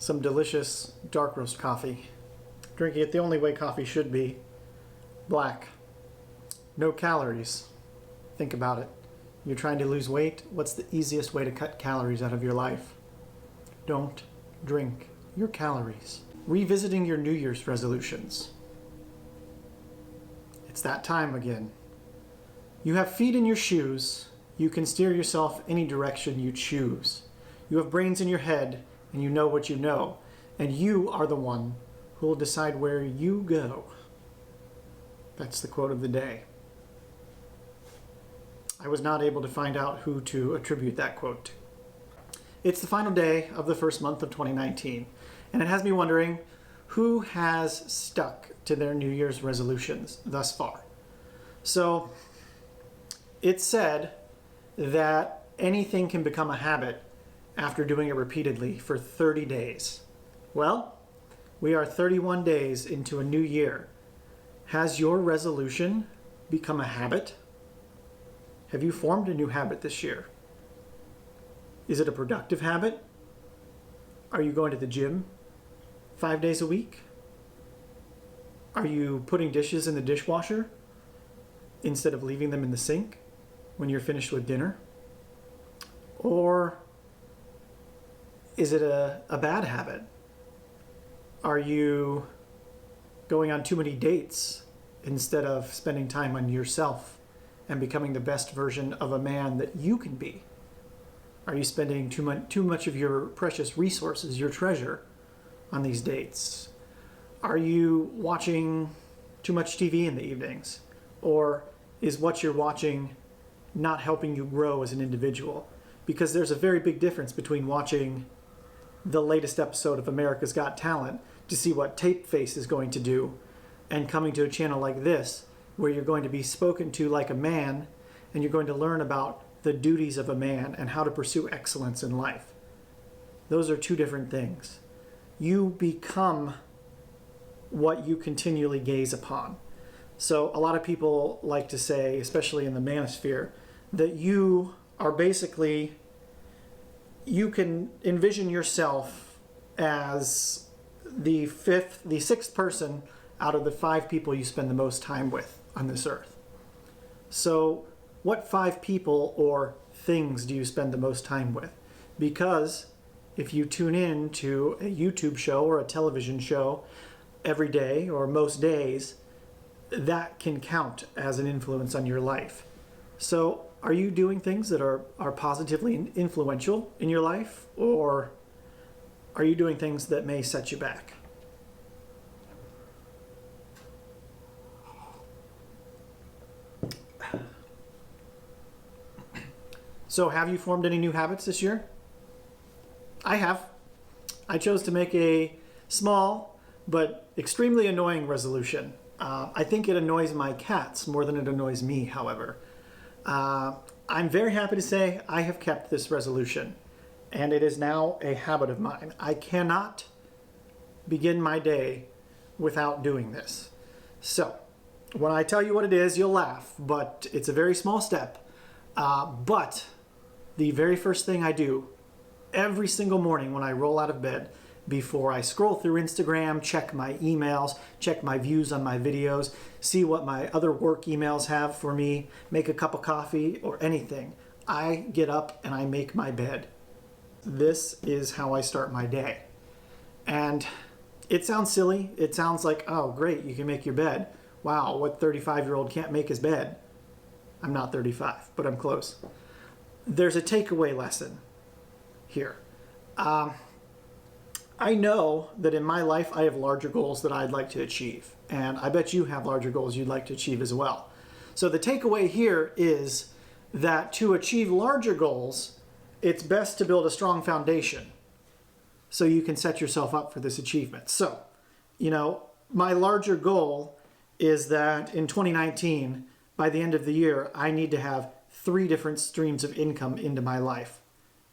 some delicious dark roast coffee. Drinking it the only way coffee should be, black. No calories. Think about it. You're trying to lose weight. What's the easiest way to cut calories out of your life? Don't drink your calories. Revisiting your New Year's resolutions. It's that time again. You have feet in your shoes. You can steer yourself any direction you choose. You have brains in your head, and you know what you know. And you are the one who will decide where you go. That's the quote of the day. I was not able to find out who to attribute that quote to. It's the final day of the first month of 2019, and it has me wondering who has stuck to their New Year's resolutions thus far. So, it's said that anything can become a habit after doing it repeatedly for 30 days. Well, we are 31 days into a new year. Has your resolution become a habit? Have you formed a new habit this year? Is it a productive habit? Are you going to the gym 5 days a week? Are you putting dishes in the dishwasher instead of leaving them in the sink when you're finished with dinner? Or is it a bad habit? Are you going on too many dates instead of spending time on yourself and becoming the best version of a man that you can be? Are you spending too much of your precious resources, your treasure, on these dates? Are you watching too much TV in the evenings? Or is what you're watching not helping you grow as an individual? Because there's a very big difference between watching the latest episode of America's Got Talent to see what Tape Face is going to do, and coming to a channel like this where you're going to be spoken to like a man and you're going to learn about the duties of a man and how to pursue excellence in life. Those are two different things. You become what you continually gaze upon. So a lot of people like to say, especially in the manosphere, that you are basically, you can envision yourself as the sixth person out of the 5 people you spend the most time with on this earth. So what 5 people or things do you spend the most time with? Because if you tune in to a YouTube show or a television show every day or most days, that can count as an influence on your life. So are you doing things that are positively influential in your life, or are you doing things that may set you back? So have you formed any new habits this year? I have. I chose to make a small but extremely annoying resolution. I think it annoys my cats more than it annoys me, however. I'm very happy to say I have kept this resolution, and it is now a habit of mine. I cannot begin my day without doing this. So, when I tell you what it is, you'll laugh, but it's a very small step. But the very first thing I do every single morning when I roll out of bed, before I scroll through Instagram, check my emails, check my views on my videos, see what my other work emails have for me, make a cup of coffee or anything, I get up and I make my bed. This is how I start my day. And it sounds silly. It sounds like, oh great, you can make your bed. Wow, what 35-year-old can't make his bed? I'm not 35, but I'm close. There's a takeaway lesson here. I know that in my life I have larger goals that I'd like to achieve, and I bet you have larger goals you'd like to achieve as well. So the takeaway here is that to achieve larger goals, it's best to build a strong foundation so you can set yourself up for this achievement. So, my larger goal is that in 2019, by the end of the year, I need to have 3 different streams of income into my life,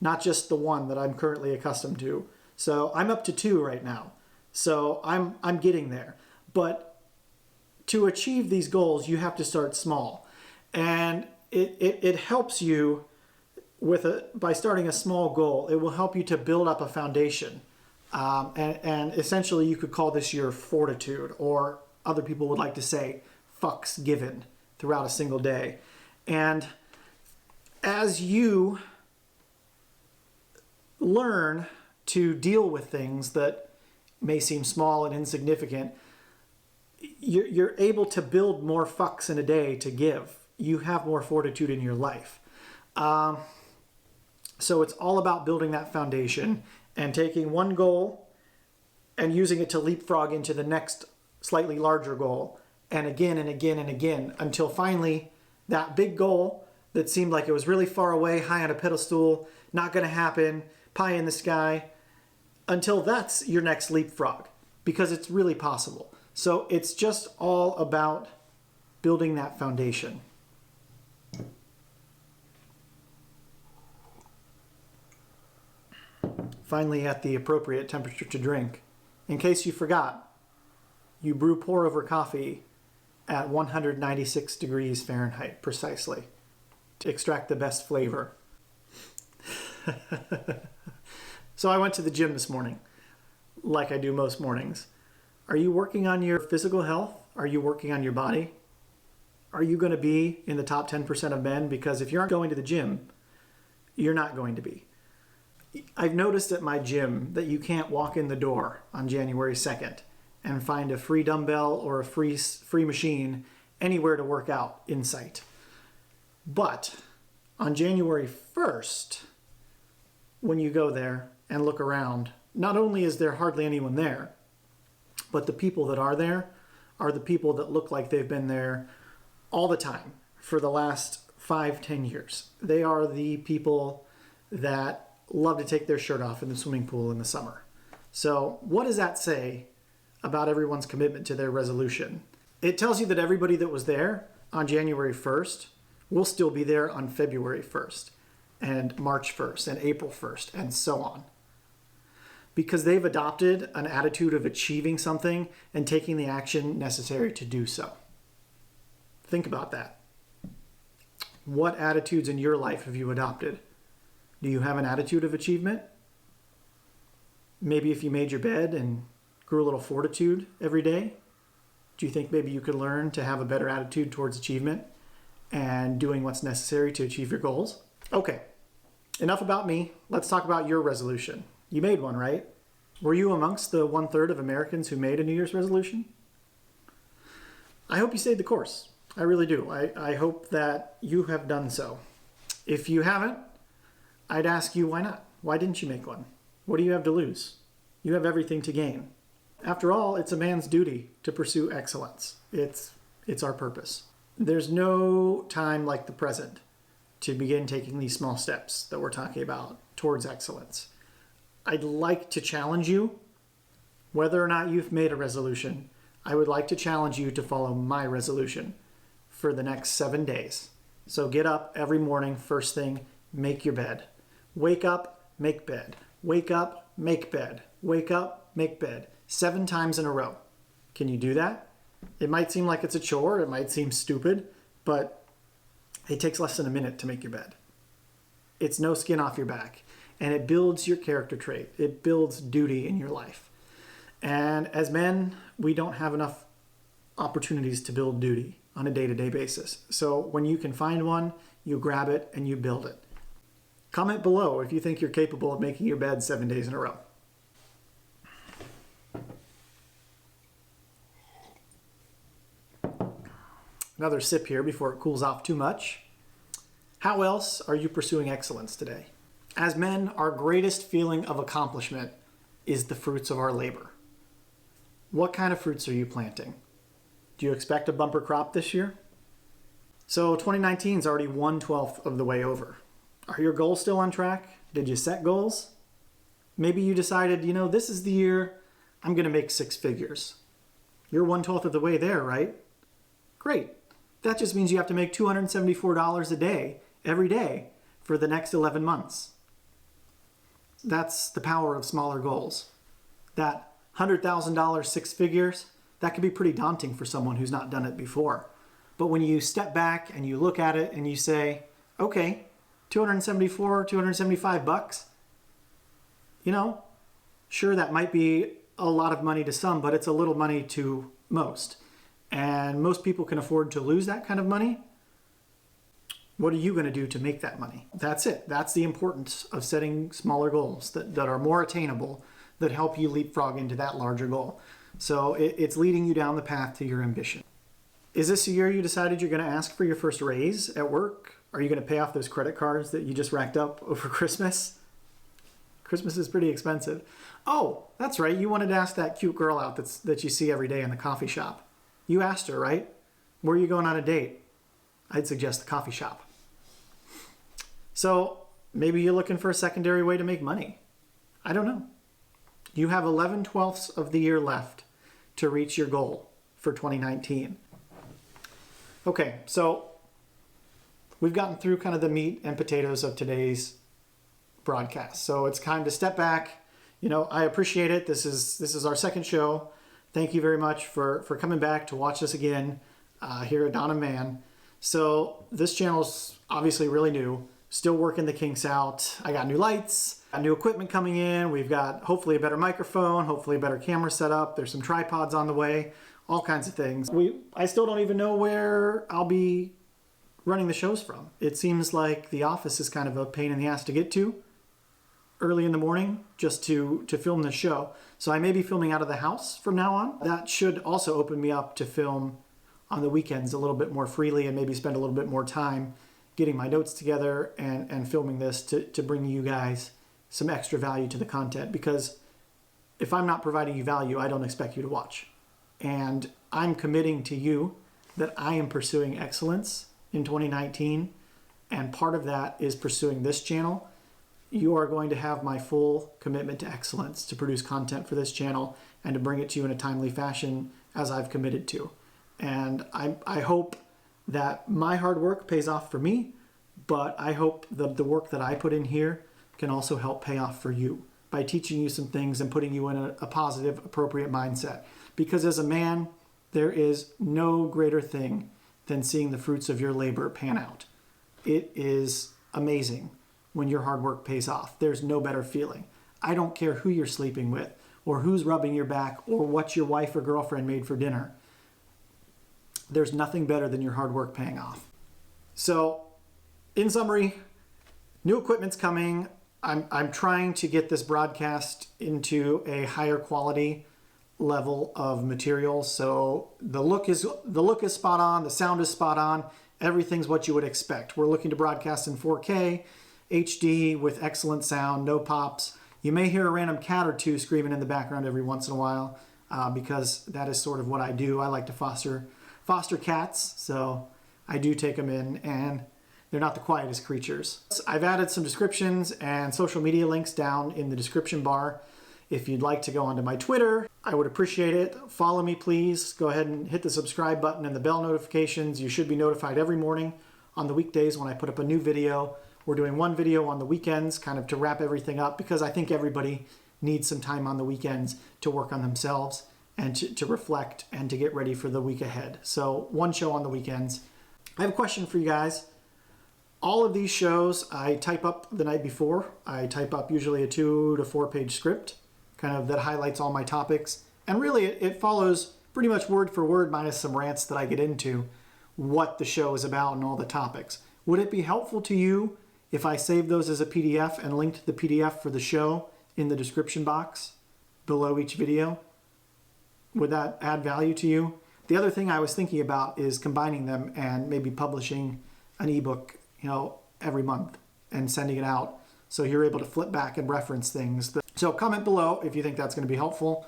not just the one that I'm currently accustomed to. So I'm up to 2 right now. So I'm getting there. But to achieve these goals, you have to start small. And it helps you by starting a small goal. It will help you to build up a foundation And essentially you could call this your fortitude, or other people would like to say fucks given throughout a single day. And as you learn to deal with things that may seem small and insignificant, you're able to build more fucks in a day to give. You have more fortitude in your life. So it's all about building that foundation and taking one goal and using it to leapfrog into the next slightly larger goal, and again and again and again, until finally that big goal that seemed like it was really far away, high on a pedestal, not going to happen, pie in the sky, until that's your next leapfrog, because it's really possible. So it's just all about building that foundation. Finally, at the appropriate temperature to drink. In case you forgot, you brew pour over coffee at 196 degrees Fahrenheit precisely to extract the best flavor. So I went to the gym this morning, like I do most mornings. Are you working on your physical health? Are you working on your body? Are you going to be in the top 10% of men? Because if you aren't going to the gym, you're not going to be. I've noticed at my gym that you can't walk in the door on January 2nd and find a free dumbbell or a free machine anywhere to work out in sight. But on January 1st, when you go there and look around, not only is there hardly anyone there, but the people that are there are the people that look like they've been there all the time for the last 5-10 years. They are the people that love to take their shirt off in the swimming pool in the summer. So what does that say about everyone's commitment to their resolution? It tells you that everybody that was there on January 1st will still be there on February 1st and March 1st and April 1st and so on. Because they've adopted an attitude of achieving something and taking the action necessary to do so. Think about that. What attitudes in your life have you adopted? Do you have an attitude of achievement? Maybe if you made your bed and grew a little fortitude every day, do you think maybe you could learn to have a better attitude towards achievement and doing what's necessary to achieve your goals? Okay, enough about me. Let's talk about your resolution. You made one, right? Were you amongst the 1/3 of Americans who made a New Year's resolution? I hope you stayed the course. I really do. I hope that you have done so. If you haven't, I'd ask you, why not? Why didn't you make one? What do you have to lose? You have everything to gain. After all, it's a man's duty to pursue excellence. It's our purpose. There's no time like the present to begin taking these small steps that we're talking about towards excellence. I'd like to challenge you, whether or not you've made a resolution, I would like to challenge you to follow my resolution for the next 7 days. So get up every morning, first thing, make your bed. Wake up, make bed. Wake up, make bed. Wake up, make bed. 7 times in a row. Can you do that? It might seem like it's a chore, it might seem stupid, but it takes less than a minute to make your bed. It's no skin off your back, and it builds your character trait. It builds duty in your life. And as men, we don't have enough opportunities to build duty on a day-to-day basis. So when you can find one, you grab it and you build it. Comment below if you think you're capable of making your bed 7 days in a row. Another sip here before it cools off too much. How else are you pursuing excellence today? As men, our greatest feeling of accomplishment is the fruits of our labor. What kind of fruits are you planting? Do you expect a bumper crop this year? So 2019 is already 1/12 of the way over. Are your goals still on track? Did you set goals? Maybe you decided, this is the year I'm going to make 6 figures. You're 1/12 of the way there, right? Great. That just means you have to make $274 a day, every day, for the next 11 months. That's the power of smaller goals. That $100,000 6 figures, that can be pretty daunting for someone who's not done it before. But when you step back and you look at it and you say, okay, $275, Sure, that might be a lot of money to some, but it's a little money to most. And most people can afford to lose that kind of money. What are you going to do to make that money? That's it. That's the importance of setting smaller goals that are more attainable, that help you leapfrog into that larger goal. So it's leading you down the path to your ambition. Is this a year you decided you're going to ask for your first raise at work? Are you going to pay off those credit cards that you just racked up over Christmas? Christmas is pretty expensive. Oh, that's right. You wanted to ask that cute girl out that you see every day in the coffee shop. You asked her, right? Where are you going on a date? I'd suggest the coffee shop. So maybe you're looking for a secondary way to make money. I don't know. You have 11/12 of the year left to reach your goal for 2019. Okay, so we've gotten through kind of the meat and potatoes of today's broadcast. So it's time to step back. You know, I appreciate it. This is our second show. Thank you very much for coming back to watch us again here at Dawn of Man. So this channel's obviously really new. Still working the kinks out. I got new lights, got new equipment coming in. We've got hopefully a better microphone, hopefully a better camera setup. There's some tripods on the way, all kinds of things. I still don't even know where I'll be running the shows from. It seems like the office is kind of a pain in the ass to get to early in the morning just to film the show. So I may be filming out of the house from now on. That should also open me up to film on the weekends a little bit more freely and maybe spend a little bit more time getting my notes together and filming this to bring you guys some extra value to the content. Because if I'm not providing you value, I don't expect you to watch. And I'm committing to you that I am pursuing excellence in 2019. And part of that is pursuing this channel. You are going to have my full commitment to excellence, to produce content for this channel and to bring it to you in a timely fashion as I've committed to. And I hope that my hard work pays off for me, but I hope the work that I put in here can also help pay off for you by teaching you some things and putting you in a positive, appropriate mindset. Because as a man, there is no greater thing than seeing the fruits of your labor pan out. It is amazing when your hard work pays off. There's no better feeling. I don't care who you're sleeping with or who's rubbing your back or what your wife or girlfriend made for dinner. There's nothing better than your hard work paying off. So, in summary, new equipment's coming. I'm trying to get this broadcast into a higher quality level of material. So the look is spot on, the sound is spot on, everything's what you would expect. We're looking to broadcast in 4K, HD with excellent sound, no pops. You may hear a random cat or two screaming in the background every once in a while because that is sort of what I do. I like to foster cats, so I do take them in, and they're not the quietest creatures. I've added some descriptions and social media links down in the description bar. If you'd like to go onto my Twitter, I would appreciate it. Follow me, please. Go ahead and hit the subscribe button and the bell notifications. You should be notified every morning on the weekdays when I put up a new video. We're doing one video on the weekends, kind of to wrap everything up, because I think everybody needs some time on the weekends to work on themselves and to reflect and to get ready for the week ahead. So one show on the weekends. I have a question for you guys. All of these shows I type up the night before. I type up usually a 2 to 4 page script, kind of that highlights all my topics. And really it follows pretty much word for word minus some rants that I get into what the show is about and all the topics. Would it be helpful to you if I saved those as a PDF and linked the PDF for the show in the description box below each video? Would that add value to you? The other thing I was thinking about is combining them and maybe publishing an ebook, every month and sending it out so you're able to flip back and reference things. So comment below if you think that's going to be helpful.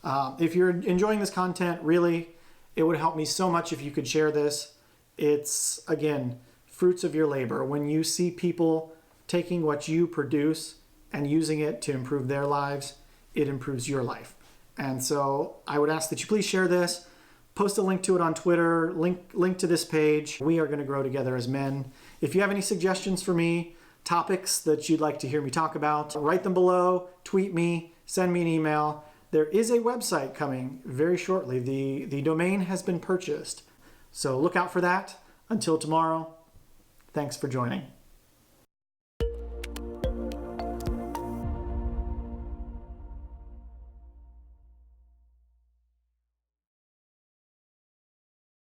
If you're enjoying this content, really, it would help me so much if you could share this. It's, again, fruits of your labor. When you see people taking what you produce and using it to improve their lives, it improves your life. And so I would ask that you please share this, post a link to it on Twitter, link to this page. We are going to grow together as men. If you have any suggestions for me, topics that you'd like to hear me talk about, write them below, tweet me, send me an email. There is a website coming very shortly. The domain has been purchased. So look out for that. Until tomorrow, thanks for joining.